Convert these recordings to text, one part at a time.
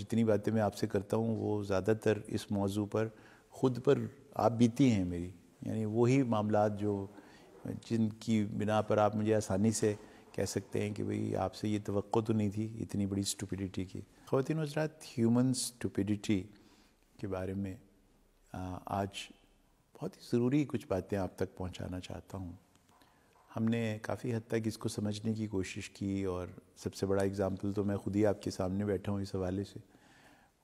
جتنی باتیں میں آپ سے کرتا ہوں وہ زیادہ تر اس موضوع پر خود پر آپ بیتی ہیں میری، یعنی وہی معاملات جو جن کی بنا پر آپ مجھے آسانی سے کہہ سکتے ہیں کہ بھئی آپ سے یہ توقع تو نہیں تھی اتنی بڑی اسٹوپیڈیٹی کی۔ خواتین و حضرات، ہیومن اسٹوپیڈیٹی کے بارے میں آج بہت ہی ضروری کچھ باتیں آپ تک پہنچانا چاہتا ہوں۔ ہم نے کافی حد تک اس کو سمجھنے کی کوشش کی، اور سب سے بڑا اگزامپل تو میں خود ہی آپ کے سامنے بیٹھا ہوں اس حوالے سے،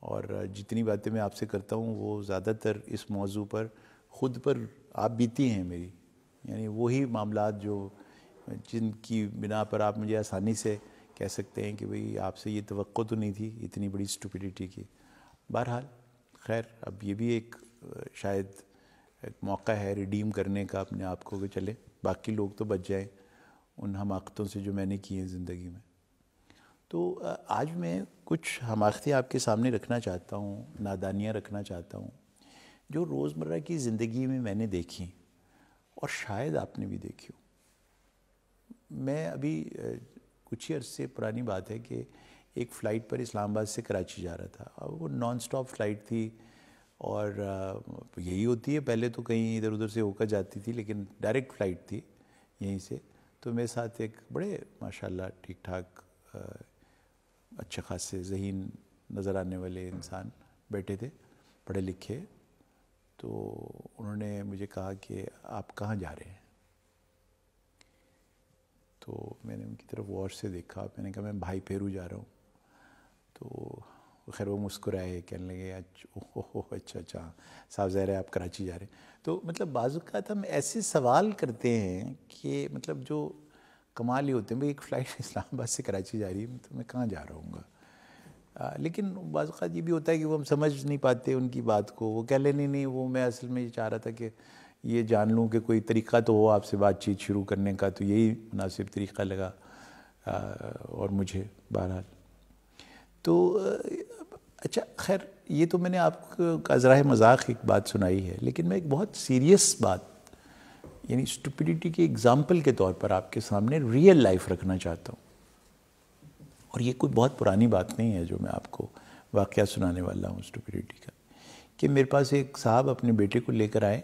اور جتنی باتیں میں آپ سے کرتا ہوں وہ زیادہ تر اس موضوع پر خود پر آپ بیتی ہیں میری، یعنی وہی معاملات جو جن کی بنا پر آپ مجھے آسانی سے کہہ سکتے ہیں کہ بھئی آپ سے یہ توقع تو نہیں تھی اتنی بڑی اسٹوپیڈیٹی کی۔ بہرحال خیر، اب یہ بھی ایک شاید ایک موقع ہے ریڈیم کرنے کا اپنے آپ کو، کہ چلے باقی لوگ تو بچ جائیں ان حماقتوں سے جو میں نے کی ہیں زندگی میں۔ تو آج میں کچھ حماقتیں آپ کے سامنے رکھنا چاہتا ہوں، نادانیاں رکھنا چاہتا ہوں، جو روزمرہ کی زندگی میں نے دیکھی اور شاید آپ نے بھی دیکھی ہو۔ میں ابھی کچھ ہی عرصے پرانی بات ہے کہ ایک فلائٹ پر اسلام آباد سے کراچی جا رہا تھا، اور وہ نان سٹاپ فلائٹ تھی، اور یہی ہوتی ہے، پہلے تو کہیں ادھر ادھر سے ہو کر جاتی تھی، لیکن ڈائریکٹ فلائٹ تھی یہیں سے۔ تو میرے ساتھ ایک بڑے ماشاءاللہ ٹھیک ٹھاک اچھے خاصے ذہین نظر آنے والے انسان بیٹھے تھے، پڑھے لکھے۔ تو انہوں نے مجھے کہا کہ آپ کہاں جا رہے ہیں؟ تو میں نے ان کی طرف غور سے دیکھا، میں نے کہا میں بھائی پھیرو جا رہا ہوں۔ تو خیر وہ مسکرائے، کہنے لگے اچھا صاحب ظاہر ہے آپ کراچی جا رہے ہیں۔ تو مطلب بعض اوقات ہم ایسے سوال کرتے ہیں کہ مطلب جو کمال ہی ہوتے ہیں، بھئی ایک فلائٹ اسلام آباد سے کراچی جا رہی ہے تو میں کہاں جا رہا ہوں گا؟ لیکن بعض اوقات یہ بھی ہوتا ہے کہ وہ ہم سمجھ نہیں پاتے ان کی بات کو، وہ کہہ لیں نہیں وہ میں اصل میں یہ چاہ رہا تھا کہ یہ جان لوں کہ کوئی طریقہ تو ہو آپ سے بات چیت شروع کرنے کا، تو یہی مناسب طریقہ لگا اور مجھے بہرحال۔ تو اچھا خیر، یہ تو میں نے آپ کو ذرائع مذاق ایک بات سنائی ہے، لیکن میں ایک بہت سیریس بات، یعنی اسٹوپیڈیٹی کے اگزامپل کے طور پر آپ کے سامنے ریئل لائف رکھنا چاہتا ہوں۔ اور یہ کوئی بہت پرانی بات نہیں ہے جو میں آپ کو واقعہ سنانے والا ہوں اسٹوپیڈیٹی کا، کہ میرے پاس ایک صاحب اپنے بیٹے کو لے کر آئے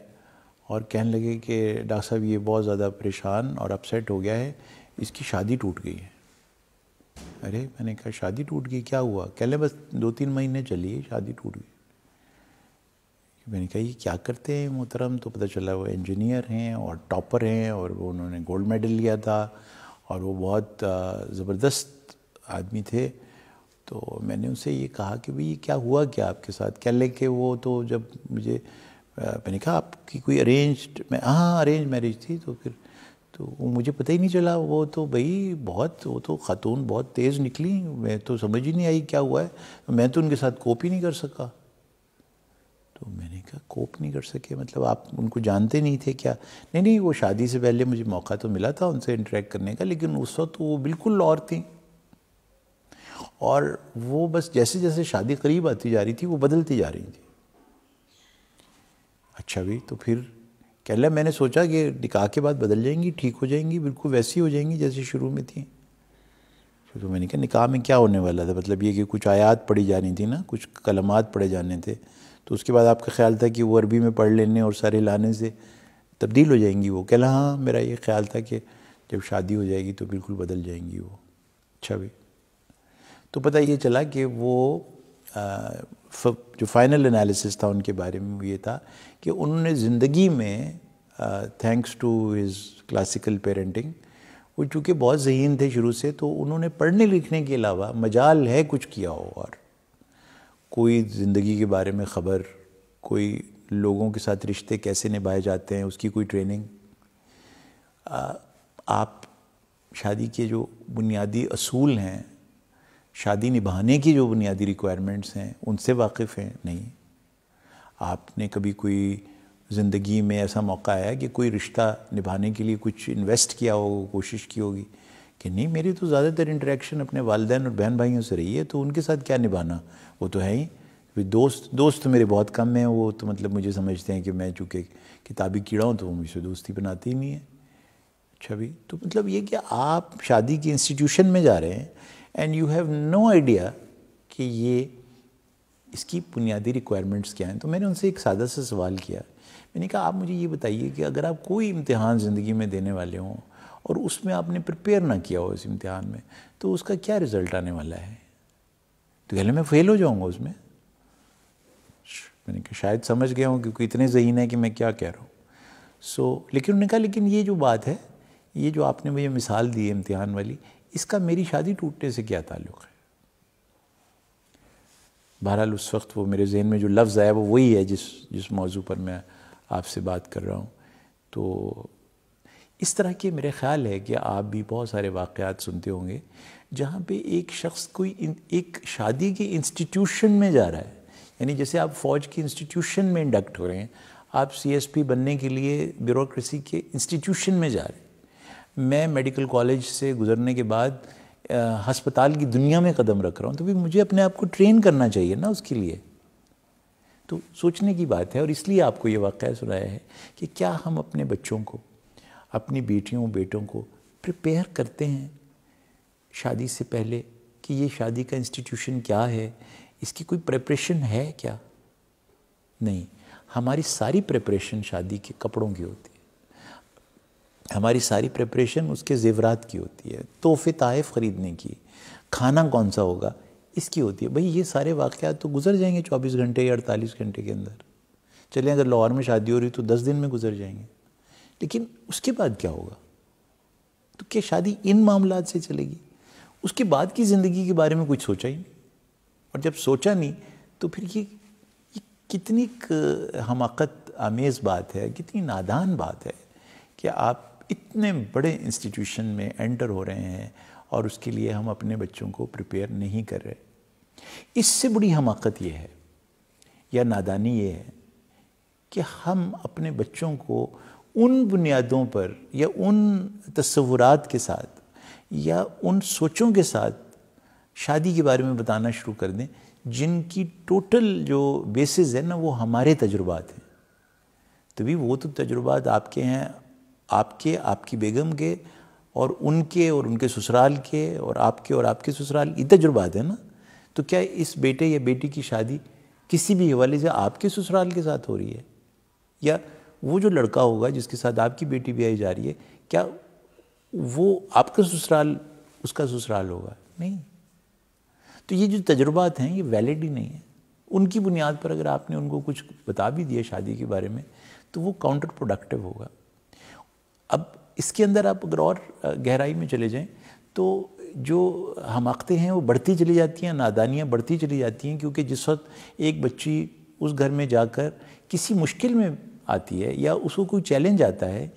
اور کہنے لگے کہ ڈاکٹر صاحب یہ بہت زیادہ پریشان اور اپسیٹ ہو گیا ہے، اس کی شادی ٹوٹ گئی ہے۔ ارے میں نے کہا شادی ٹوٹ گئی، کیا ہوا؟ کہہ لیں بس 2-3 مہینے چلی ہے، شادی ٹوٹ گئی۔ میں نے کہا یہ کیا کرتے ہیں محترم؟ تو پتہ چلا وہ انجینئر ہیں اور ٹاپر ہیں، اور وہ انہوں نے گولڈ میڈل لیا تھا، اور وہ بہت زبردست آدمی تھے۔ تو میں نے ان سے یہ کہا کہ بھئی یہ کیا ہوا کیا آپ کے ساتھ؟ کہہ لیں کہ وہ تو جب مجھے میں نے کہا آپ کی کوئی ارینجڈ ارینج میرج تھی، تو مجھے پتہ ہی نہیں چلا، وہ تو بھئی وہ تو خاتون بہت تیز نکلی، میں تو سمجھ ہی نہیں آئی کیا ہوا ہے، میں تو ان کے ساتھ کوپ ہی نہیں کر سکا۔ تو میں نے کہا کوپ نہیں کر سکے مطلب آپ ان کو جانتے نہیں تھے کیا؟ نہیں وہ شادی سے پہلے مجھے موقع تو ملا تھا ان سے انٹریکٹ کرنے کا، لیکن اس وقت وہ بالکل اور تھیں، اور وہ بس جیسے جیسے شادی قریب آتی جا رہی تھی وہ بدلتی جا رہی تھی۔ اچھا بھی، تو پھر کہہ لیں میں نے سوچا کہ نکاح کے بعد بدل جائیں گی، ٹھیک ہو جائیں گی، بالکل ویسی ہو جائیں گی جیسے شروع میں تھیں۔ تو میں نے کہا نکاح میں کیا ہونے والا تھا؟ مطلب یہ کہ کچھ آیات پڑھی جانی تھی نا، کچھ کلمات پڑھے جانے تھے، تو اس کے بعد آپ کا خیال تھا کہ وہ عربی میں پڑھ لینے اور سارے لانے سے تبدیل ہو جائیں گی وہ؟ کہہ لیں ہاں میرا یہ خیال تھا کہ جب شادی ہو جائے گی تو بالکل بدل جائیں گی وہ۔ اچھا بھی، تو پتہ یہ چلا کہ وہ جو فائنل انالیسس تھا ان کے بارے میں وہ یہ تھا کہ انہوں نے زندگی میں thanks to his classical parenting, وہ چونکہ بہت ذہین تھے شروع سے، تو انہوں نے پڑھنے لکھنے کے علاوہ مجال ہے کچھ کیا ہو، اور کوئی زندگی کے بارے میں خبر، کوئی لوگوں کے ساتھ رشتے کیسے نبھائے جاتے ہیں اس کی کوئی ٹریننگ، آپ شادی کے جو بنیادی اصول ہیں، شادی نبھانے کی جو بنیادی ریکوائرمنٹس ہیں ان سے واقف ہیں؟ نہیں۔ آپ نے کبھی کوئی زندگی میں ایسا موقع آیا کہ کوئی رشتہ نبھانے کے لیے کچھ انویسٹ کیا ہوگا، کوشش کی ہوگی کہ نہیں میری تو زیادہ تر انٹریکشن اپنے والدین اور بہن بھائیوں سے رہی ہے، تو ان کے ساتھ کیا نبھانا، وہ تو ہے ہی دوست میرے بہت کم ہیں، وہ تو مطلب مجھے سمجھتے ہیں کہ میں چونکہ کتابی کیڑا ہوں تو وہ مجھ سے دوستی بناتے ہی نہیں ہیں۔ اچھا بھی، تو مطلب یہ کہ آپ شادی کی انسٹیٹیوشن میں جا رہے ہیں and you have no idea کہ یہ اس کی بنیادی ریکوائرمنٹس کیا ہیں. تو میں نے ان سے ایک سادہ سا سوال کیا. میں نے کہا آپ مجھے یہ بتائیے کہ اگر آپ کوئی امتحان زندگی میں دینے والے ہوں اور اس میں آپ نے پریپیئر نہ کیا ہو اس امتحان میں, تو اس کا کیا رزلٹ آنے والا ہے؟ تو کہنے میں فیل ہو جاؤں گا اس میں. میں نے کہا شاید سمجھ گیا ہوں کیونکہ اتنے ذہین ہے کہ میں کیا کہہ رہا ہوں. لیکن انہوں نے کہا لیکن یہ جو بات ہے, یہ جو آپ نے مجھے مثال دی ہے امتحان والی, اس کا میری شادی ٹوٹنے سے کیا تعلق ہے؟ بہرحال اس وقت وہ میرے ذہن میں جو لفظ آیا وہ وہی ہے جس موضوع پر میں آپ سے بات کر رہا ہوں. تو اس طرح کے میرے خیال ہے کہ آپ بھی بہت سارے واقعات سنتے ہوں گے جہاں پہ ایک شخص کوئی ایک شادی کے انسٹیٹیوشن میں جا رہا ہے. یعنی جیسے آپ فوج کی انسٹیٹیوشن میں انڈکٹ ہو رہے ہیں, آپ سی ایس پی بننے کے لیے بیوروکریسی کے انسٹیٹیوشن میں جا رہے ہیں. میں میڈیکل کالج سے گزرنے کے بعد ہسپتال کی دنیا میں قدم رکھ رہا ہوں, تو بھی مجھے اپنے آپ کو ٹرین کرنا چاہیے نا اس کے لیے. تو سوچنے کی بات ہے, اور اس لیے آپ کو یہ واقعہ سنایا ہے کہ کیا ہم اپنے بچوں کو, اپنی بیٹیوں بیٹوں کو پریپیئر کرتے ہیں شادی سے پہلے کہ یہ شادی کا انسٹیٹیوشن کیا ہے, اس کی کوئی پریپریشن ہے کیا؟ نہیں. ہماری ساری پریپریشن شادی کے کپڑوں کی ہوتی ہے, ہماری ساری پریپریشن اس کے زیورات کی ہوتی ہے, تحفے تحائف خریدنے کی, کھانا کون سا ہوگا اس کی ہوتی ہے. بھئی یہ سارے واقعات تو گزر جائیں گے 24 گھنٹے یا 48 گھنٹے کے اندر. چلیں اگر لاہور میں شادی ہو رہی تو 10 دن میں گزر جائیں گے. لیکن اس کے بعد کیا ہوگا؟ تو کیا شادی ان معاملات سے چلے گی؟ اس کے بعد کی زندگی کے بارے میں کچھ سوچا ہی نہیں. اور جب سوچا نہیں تو پھر یہ کتنی حماقت آمیز بات ہے, کتنی نادان بات ہے کہ آپ اتنے بڑے انسٹیٹیوشن میں انٹر ہو رہے ہیں اور اس کے لیے ہم اپنے بچوں کو پریپیئر نہیں کر رہے. اس سے بڑی حماقت یہ ہے یا نادانی یہ ہے کہ ہم اپنے بچوں کو ان بنیادوں پر یا ان تصورات کے ساتھ یا ان سوچوں کے ساتھ شادی کے بارے میں بتانا شروع کر دیں جن کی ٹوٹل جو بیسز ہے نا وہ ہمارے تجربات ہیں. تو بھی وہ تو تجربات آپ کے ہیں, آپ کی بیگم کے اور ان کے سسرال کے اور آپ کے سسرال, یہ تجربات ہیں نا. تو کیا اس بیٹے یا بیٹی کی شادی کسی بھی حوالے سے آپ کے سسرال کے ساتھ ہو رہی ہے, یا وہ جو لڑکا ہوگا جس کے ساتھ آپ کی بیٹی بیائی جا رہی ہے کیا وہ آپ کا سسرال اس کا سسرال ہوگا؟ نہیں. تو یہ جو تجربات ہیں یہ ویلڈ ہی نہیں ہیں. ان کی بنیاد پر اگر آپ نے ان کو کچھ بتا بھی دیا شادی کے بارے میں تو وہ کاؤنٹر پروڈکٹیو ہوگا. اب اس کے اندر آپ اگر اور گہرائی میں چلے جائیں تو جو حماقتیں ہیں وہ بڑھتی چلی جاتی ہیں, نادانیاں بڑھتی چلی جاتی ہیں, کیونکہ جس وقت ایک بچی اس گھر میں جا کر کسی مشکل میں آتی ہے یا اس کو کوئی چیلنج آتا ہے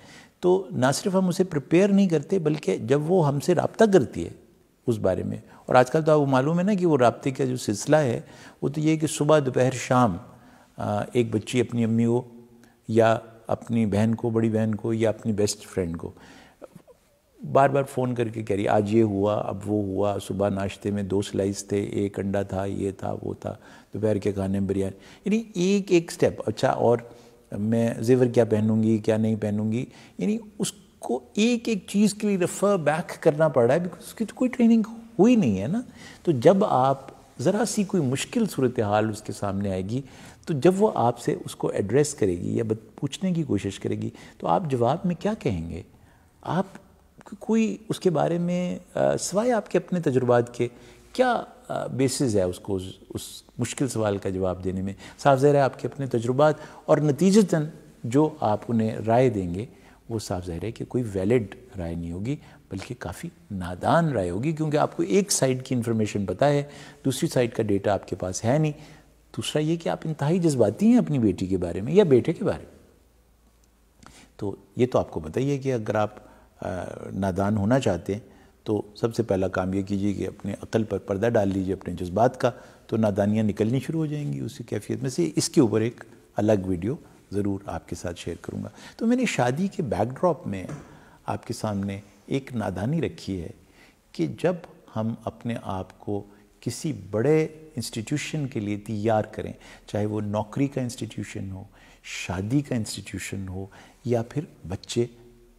تو نہ صرف ہم اسے پریپیئر نہیں کرتے بلکہ جب وہ ہم سے رابطہ کرتی ہے اس بارے میں, اور آج کل تو آپ کو معلوم ہے نا کہ وہ رابطے کا جو سلسلہ ہے وہ تو یہ کہ صبح دوپہر شام ایک بچی اپنی امی کو یا اپنی بہن کو, بڑی بہن کو یا اپنی بیسٹ فرینڈ کو بار بار فون کر کے کہہ رہی آج یہ ہوا, اب وہ ہوا, صبح ناشتے میں 2 سلائس تھے, 1 انڈا تھا, یہ تھا وہ تھا, دوپہر کے کھانے میں بریانی. یعنی ایک سٹیپ. اچھا اور میں زیور کیا پہنوں گی, کیا نہیں پہنوں گی, یعنی اس کو ایک چیز کے لیے ریفر بیک کرنا پڑ رہا ہے بیکاز اس کی تو کوئی ٹریننگ ہوئی نہیں ہے نا. تو جب آپ ذرا سی کوئی مشکل صورتحال اس کے سامنے آئے گی تو جب وہ آپ سے اس کو ایڈریس کرے گی یا پوچھنے کی کوشش کرے گی تو آپ جواب میں کیا کہیں گے؟ آپ کوئی اس کے بارے میں سوائے آپ کے اپنے تجربات کے کیا بیسز ہے اس کو اس مشکل سوال کا جواب دینے میں؟ صاف ظاہر ہے آپ کے اپنے تجربات اور نتیجتاً جو آپ انہیں رائے دیں گے وہ صاف ظاہر ہے کہ کوئی ویلڈ رائے نہیں ہوگی بلکہ کافی نادان رائے ہوگی, کیونکہ آپ کو ایک سائڈ کی انفارمیشن پتہ ہے, دوسری سائڈ کا ڈیٹا آپ کے پاس ہے نہیں. دوسرا یہ کہ آپ انتہائی جذباتی ہیں اپنی بیٹی کے بارے میں یا بیٹے کے بارے میں. تو یہ تو آپ کو پتہ ہی ہے کہ اگر آپ نادان ہونا چاہتے ہیں تو سب سے پہلا کام یہ کیجیے کہ اپنے عقل پر پردہ ڈال لیجیے اپنے جذبات کا, تو نادانیاں نکلنی شروع ہو جائیں گی اسی کیفیت میں سے. اس کے اوپر ایک الگ ویڈیو ضرور آپ کے ساتھ شیئر کروں گا. تو میں نے شادی کے بیک ڈراپ میں آپ کے سامنے ایک نادانی رکھی ہے کہ جب ہم اپنے آپ کو کسی بڑے انسٹیٹیوشن کے لیے تیار کریں, چاہے وہ نوکری کا انسٹیٹیوشن ہو, شادی کا انسٹیٹیوشن ہو یا پھر بچے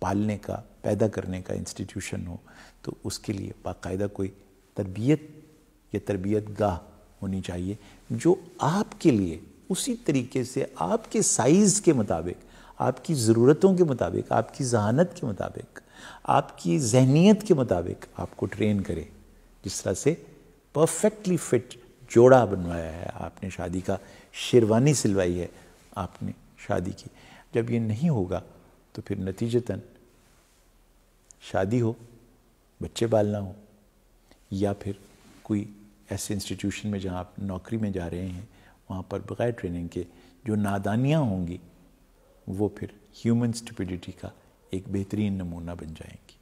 پالنے کا, پیدا کرنے کا انسٹیٹیوشن ہو, تو اس کے لیے باقاعدہ کوئی تربیت یا تربیت گاہ ہونی چاہیے جو آپ کے لیے اسی طریقے سے آپ کے سائز کے مطابق، آپ کی ضرورتوں کے مطابق، آپ کی ذہانت کے مطابق، آپ کی ذہنیت کے مطابق آپ کو ٹرین کرے. جس طرح سے پرفیکٹلی فٹ جوڑا بنوایا ہے آپ نے، شادی کا شیروانی سلوائی ہے آپ نے شادی کی. جب یہ نہیں ہوگا تو پھر نتیجتاً شادی ہو، بچے پالنا ہو، یا پھر کوئی ایسے انسٹیٹیوشن میں جہاں آپ نوکری میں جا رہے ہیں وہاں پر بغیر ٹریننگ کے جو نادانیاں ہوں گی وہ پھر ہیومن اسٹوپیڈیٹی کا ایک بہترین نمونہ بن جائیں گی.